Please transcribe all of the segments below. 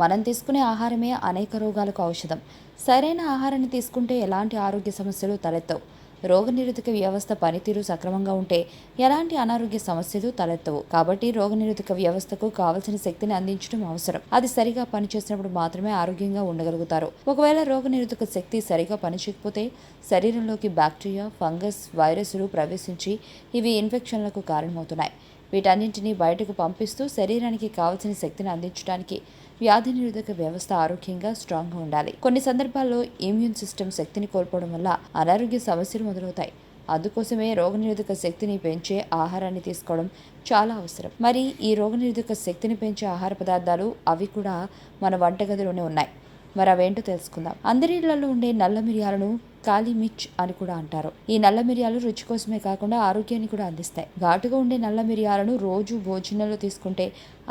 మనం తీసుకునే ఆహారమే అనేక రోగాలకు ఔషధం. సరైన ఆహారాన్ని తీసుకుంటే ఎలాంటి ఆరోగ్య సమస్యలు తలెత్తవు. రోగనిరోధక వ్యవస్థ పనితీరు సక్రమంగా ఉంటే ఎలాంటి అనారోగ్య సమస్యలు తలెత్తవు. కాబట్టి రోగనిరోధక వ్యవస్థకు కావలసిన శక్తిని అందించడం అవసరం. అది సరిగా పనిచేసినప్పుడు మాత్రమే ఆరోగ్యంగా ఉండగలుగుతారు. ఒకవేళ రోగనిరోధక శక్తి సరిగా పనిచేయకపోతే శరీరంలోకి బ్యాక్టీరియా, ఫంగస్, వైరస్లు ప్రవేశించి ఇవి ఇన్ఫెక్షన్లకు కారణమవుతున్నాయి. వీటన్నింటినీ బయటకు పంపిస్తూ శరీరానికి కావలసిన శక్తిని అందించడానికి వ్యాధి నిరోధక వ్యవస్థ ఆరోగ్యంగా స్ట్రాంగ్గా ఉండాలి. కొన్ని సందర్భాల్లో ఇమ్యూన్ సిస్టమ్ శక్తిని కోల్పోవడం వల్ల అనారోగ్య సమస్యలు మొదలవుతాయి. అందుకోసమే రోగనిరోధక శక్తిని పెంచే ఆహారాన్ని తీసుకోవడం చాలా అవసరం. మరి ఈ రోగనిరోధక శక్తిని పెంచే ఆహార పదార్థాలు అవి కూడా మన వంటగదిలోనే ఉన్నాయి. మరి అవేంటో తెలుసుకుందాం. అందరి ఇళ్లలో ఉండే నల్ల మిరియాలను కాలి మిర్చ్ అని కూడా అంటారు. ఈ నల్ల మిరియాలు రుచి కోసమే కాకుండా ఆరోగ్యాన్ని కూడా అందిస్తాయి. ఘాటుగా ఉండే నల్ల మిరియాలను రోజు భోజనంలో తీసుకుంటే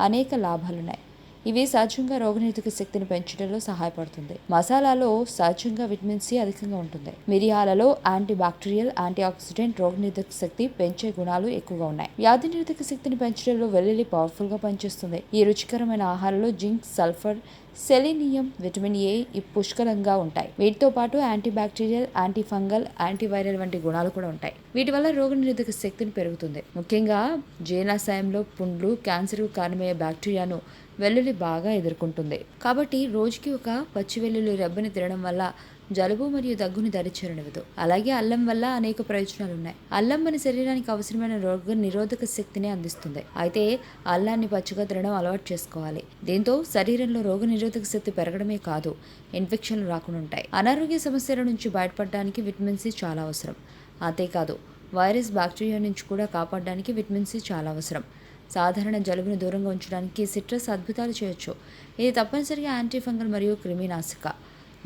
అనేక లాభాలున్నాయి. ఇవి సహజంగా రోగనిరోధక శక్తిని పెంచడంలో సహాయపడుతుంది. మసాలాలో సహజంగా విటమిన్ సి అధికంగా ఉంటుంది. మిరియాలలో యాంటీ బ్యాక్టీరియల్, యాంటీ ఆక్సిడెంట్, రోగనిరోధక శక్తి పెంచే గుణాలు ఎక్కువగా ఉన్నాయి. వ్యాధి నిరోధక శక్తిని పెంచడంలో వెల్లుల్లి పవర్ఫుల్ గా పనిచేస్తుంది. ఈ రుచికరమైన ఆహారంలో zinc, sulphur, selenium, vitamin A పుష్కలంగా ఉంటాయి. వీటితో పాటు anti bacterial, anti fungal, antiviral వంటి గుణాలు కూడా ఉంటాయి. వీటి వల్ల రోగనిరోధక శక్తిని పెరుగుతుంది. ముఖ్యంగా జీర్ణాశయంలో పుండ్లు, క్యాన్సర్ కారణమయ్యే బ్యాక్టీరియాను వెల్లుల్లి బాగా ఎదుర్కొంటుంది. కాబట్టి రోజుకి ఒక పచ్చి వెల్లుల్లి రెబ్బని తినడం వల్ల జలుబు మరియు దగ్గుని దరిచేరనివ్వదు. అలాగే అల్లం వల్ల అనేక ప్రయోజనాలు ఉన్నాయి. అల్లం మన శరీరానికి అవసరమైన రోగ నిరోధక శక్తిని అందిస్తుంది. అయితే అల్లాన్ని పచ్చిగా తినడం అలవాటు చేసుకోవాలి. దీంతో శరీరంలో రోగ నిరోధక శక్తి పెరగడమే కాదు, ఇన్ఫెక్షన్లు రాకుండా ఉంటాయి. అనారోగ్య సమస్యల నుంచి బయటపడడానికి విటమిన్ సి చాలా అవసరం. అంతేకాదు వైరస్, బ్యాక్టీరియా నుంచి కూడా కాపాడడానికి విటమిన్ సి చాలా అవసరం. సాధారణ జలుబును దూరంగా ఉంచడానికి సిట్రస్ అద్భుతాలు చేయొచ్చు. ఇది తప్పనిసరిగా యాంటీ ఫంగల్ మరియు క్రిమినాశక.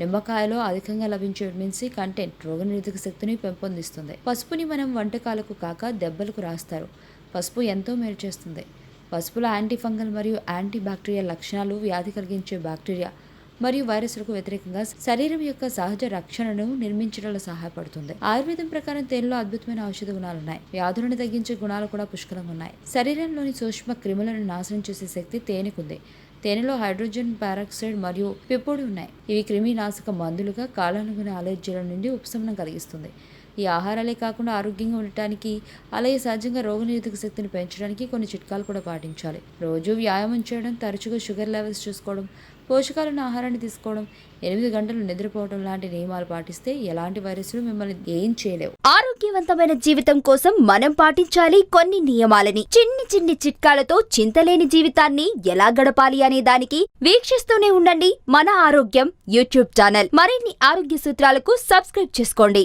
నిమ్మకాయలో అధికంగా లభించే విటమిన్ సి కంటెంట్ రోగనిరోధక శక్తిని పెంపొందిస్తుంది. పసుపుని మనం వంటకాలకు కాక దెబ్బలకు రాస్తారు. పసుపు ఎంతో మేలు చేస్తుంది. పసుపులో యాంటీ ఫంగల్ మరియు యాంటీ బ్యాక్టీరియల్ లక్షణాలు వ్యాధి కలిగించే బ్యాక్టీరియా మరియు వైరస్లకు వ్యతిరేకంగా శరీరం యొక్క సహజ రక్షణను నిర్మించడంలో సహాయపడుతుంది. ఆయుర్వేదం ప్రకారం తేనెలో అద్భుతమైన ఔషధ గుణాలు ఉన్నాయి. వ్యాధులను తగ్గించే గుణాలు కూడా పుష్కలంగా ఉన్నాయి. శరీరంలోని సూక్ష్మ క్రిములను నాశనం చేసే శక్తి తేనెకుంది. తేనెలో హైడ్రోజన్ పెరాక్సైడ్ మరియు పిప్పొడి ఉన్నాయి. ఇవి క్రిమినాశక మందులుగా కాలానుగుణ అలర్జీల నుండి ఉపశమనం కలిగిస్తుంది. ఈ ఆహారాలే కాకుండా ఆరోగ్యంగా ఉండటానికి, అలాగే సహజంగా రోగనిరోధక శక్తిని పెంచడానికి కొన్ని చిట్కాలు కూడా పాటించాలి. రోజు వ్యాయామం చేయడం, తరచుగా షుగర్ లెవెల్స్ చూసుకోవడం, పోషకాలను ఆహారాన్ని తీసుకోవడం, 8 గంటలు నిద్రపోవడం లాంటి నియమాలు పాటిస్తే ఎలాంటి వైరస్లు మిమ్మల్ని ఏం చేయలేవు. ఆరోగ్యవంతమైన జీవితం కోసం మనం పాటించాలి కొన్ని నియమాలని. చిన్ని చిన్ని చిట్కాలతో చింతలేని జీవితాన్ని ఎలా గడపాలి అనే దానికి వీక్షిస్తూనే ఉండండి మన ఆరోగ్యం యూట్యూబ్ ఛానల్. మరిన్ని ఆరోగ్య సూత్రాలకు సబ్స్క్రైబ్ చేసుకోండి.